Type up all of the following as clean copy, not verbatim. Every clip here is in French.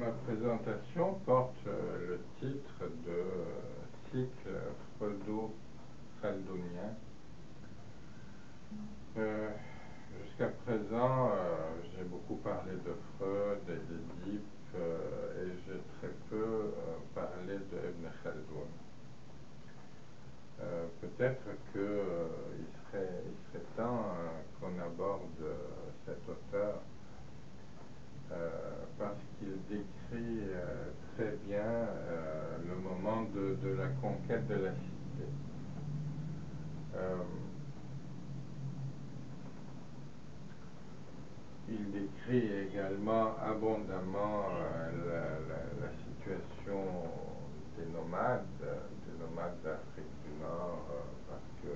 Ma présentation porte le titre de cycle freudo-chaldunien. Jusqu'à présent, j'ai beaucoup parlé de Freud et d'Édipe et j'ai très peu parlé de Ibn Khaldoun. Peut-être qu'il serait temps qu'on aborde cet auteur parce qu'il décrit très bien le moment de la conquête de la cité. Il décrit également abondamment la situation des nomades d'Afrique du Nord, parce que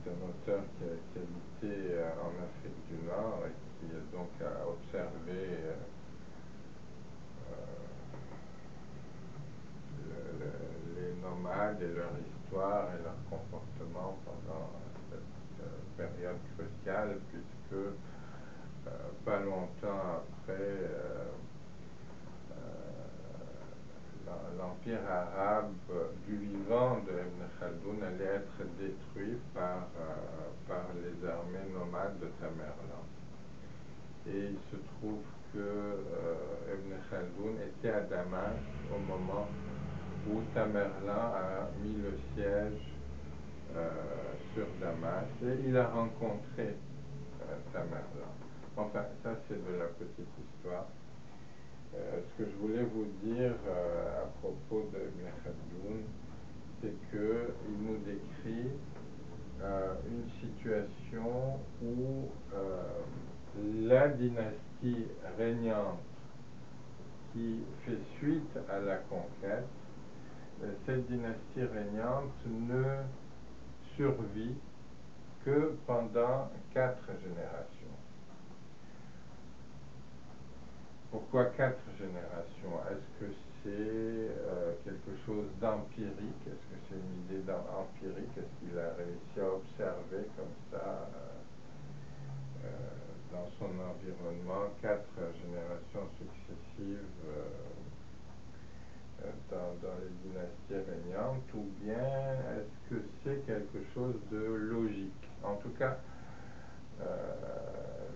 c'est un auteur qui a habité en Afrique du Nord et qui donc a observé les nomades et leur histoire et leur comportement pendant cette période cruciale, puisque pas longtemps après, l'empire arabe du vivant de Ibn Khaldoun allait être détruit par les armées nomades de Tamerlan. Et il se trouve que Ibn Khaldoun était à Damas au moment où Tamerlan a mis le siège sur Damas, et il a rencontré Tamerlan. Enfin, ça c'est de la petite histoire. Ce que je voulais vous dire à propos de Ibn Khaldoun, c'est qu'il nous décrit une situation où la dynastie régnante qui fait suite à la conquête, cette dynastie régnante ne survit que pendant 4 générations. Pourquoi 4 générations? Est-ce que c'est quelque chose d'empirique? Est-ce que c'est une idée empirique? Est-ce qu'il a réussi à observer comme ça dans son environnement 4 générations successives dans les dynasties régnantes, ou bien est-ce que c'est quelque chose de logique? En tout cas,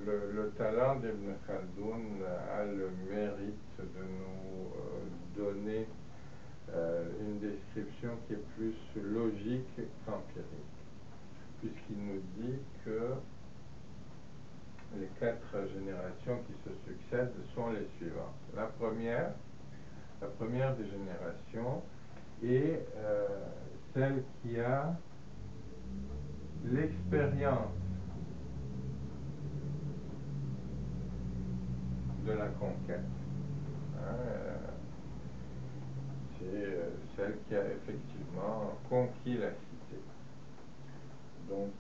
le talent d'Ibn Khaldoun a le mérite de nous donner une description qui est plus logique qu'empirique, puisqu'il nous dit que les 4 générations qui se succèdent sont les suivantes. La première des générations est celle qui a l'expérience de la conquête. C'est celle qui a effectivement conquis la cité. Donc,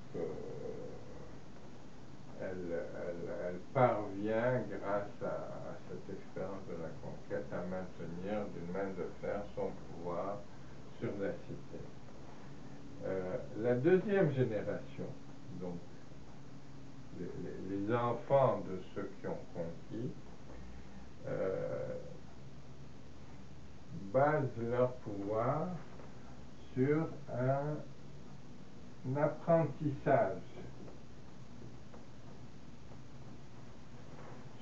elle parvient, grâce à cette expérience de la conquête, à maintenir d'une main de fer son pouvoir sur la cité. La deuxième génération, donc les enfants de ceux qui ont conquis, basent leur pouvoir sur un apprentissage.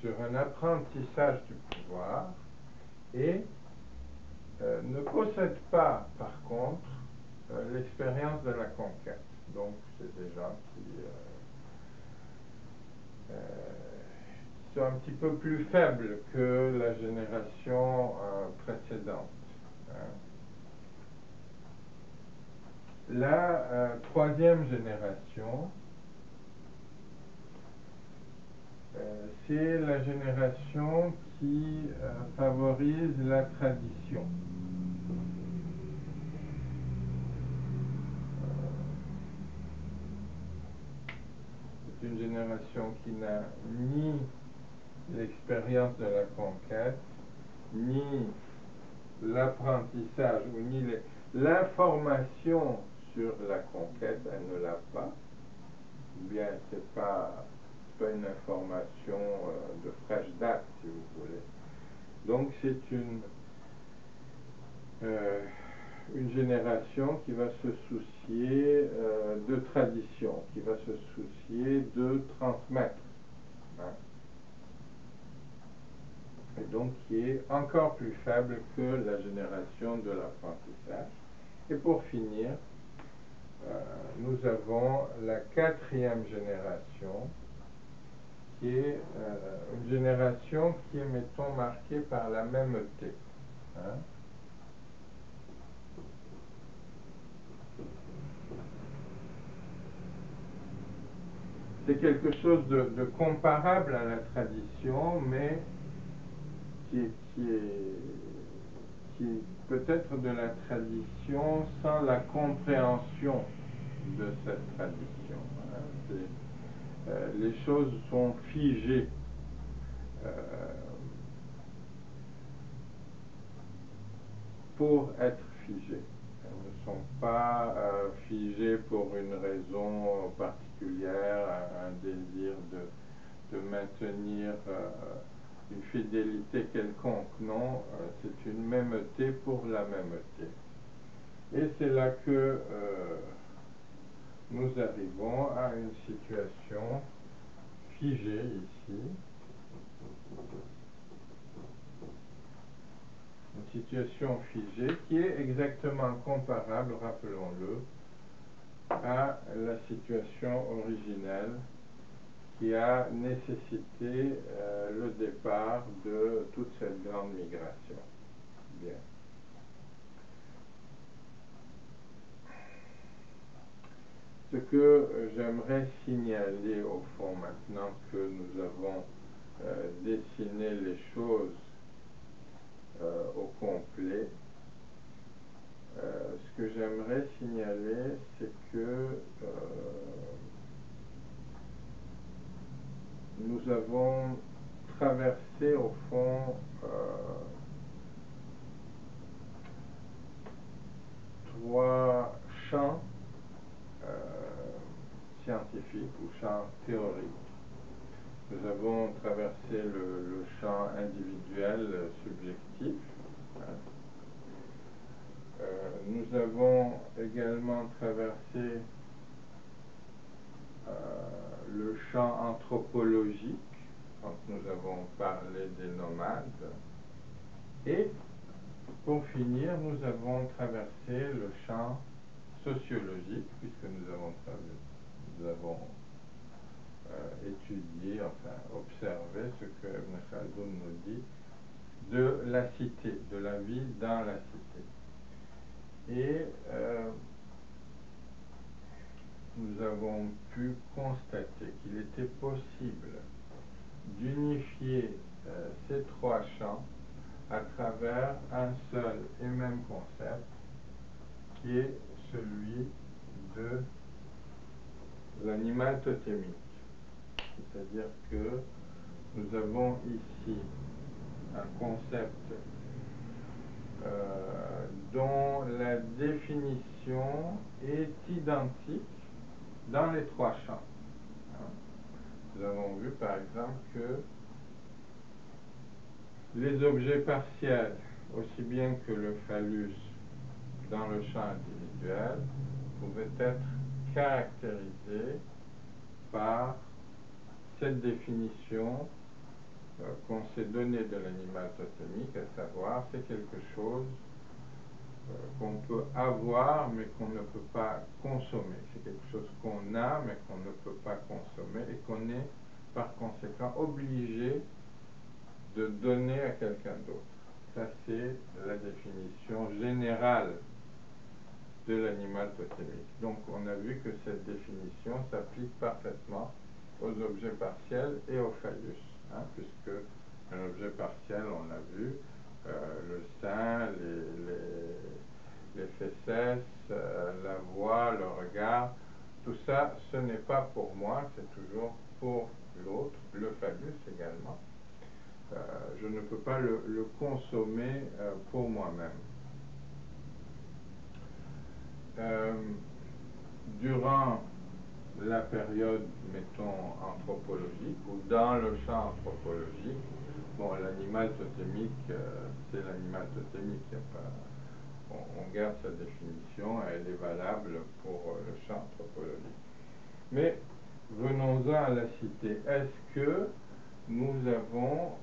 Sur un apprentissage du pouvoir, et ne possèdent pas, par contre, l'expérience de la conquête. Donc, c'est des gens qui sont un petit peu plus faibles que la génération précédente. La troisième génération, c'est la génération qui favorise la tradition. C'est une génération qui n'a ni l'expérience de la conquête, ni l'apprentissage, ou ni l'information sur la conquête, elle ne l'a pas. Ou bien c'est pas une information de fraîche date, si vous voulez. Donc c'est une génération qui va se soucier de tradition, qui va se soucier de transmettre, hein, et donc qui est encore plus faible que la génération de l'apprentissage. Et pour finir, nous avons la quatrième génération, qui est une génération qui est, mettons, marquée par la mêmeté, hein. C'est quelque chose de comparable à la tradition, mais qui est peut-être de la tradition sans la compréhension de cette tradition, hein. Les choses sont figées. Euh, pour être figées. Elles ne sont pas figées pour une raison particulière, un désir de maintenir une fidélité quelconque. Non, c'est une mêmeté pour la mêmeté. Et c'est là que nous arrivons à une situation figée ici. Une situation figée qui est exactement comparable, rappelons-le, à la situation originelle qui a nécessité le départ de toute cette grande migration. Bien. Ce que j'aimerais signaler au fond, maintenant que nous avons dessiné les choses au complet, ce que j'aimerais signaler, c'est que nous avons traversé au fond trois champs scientifiques ou champs théoriques. Nous avons traversé le champ individuel subjectif. Nous avons également traversé le champ anthropologique, quand nous avons parlé des nomades. Et pour finir, nous avons traversé le champ sociologique, puisque nous avons étudié, enfin observé ce que Ibn Khaldoun nous dit de la cité, de la vie dans la cité. Et nous avons pu constater qu'il était possible d'unifier ces trois champs à travers un seul et même concept, qui est celui de l'animal totémique. C'est-à-dire que nous avons ici un concept dont la définition est identique dans les trois champs. Nous avons vu par exemple que les objets partiels, aussi bien que le phallus dans le champ individuel, pouvaient être caractérisés par cette définition qu'on s'est donnée de l'animal totémique, à savoir c'est quelque chose qu'on peut avoir mais qu'on ne peut pas consommer. C'est quelque chose qu'on a mais qu'on ne peut pas consommer et qu'on est par conséquent obligé de donner à quelqu'un d'autre. Ça, c'est la définition générale de l'animal totémique. Donc on a vu que cette définition s'applique parfaitement aux objets partiels et au phallus, hein, puisque un objet partiel, on l'a vu, le sein, les fesses, la voix, le regard, tout ça, ce n'est pas pour moi, c'est toujours pour l'autre, le phallus également. Je ne peux pas le consommer pour moi-même. Durant la période, mettons, anthropologique, ou dans le champ anthropologique, Bon, l'animal totémique, c'est l'animal totémique. Y a pas, on garde sa définition, elle est valable pour le champ anthropologique. Mais venons-en à la cité. Est-ce que nous avons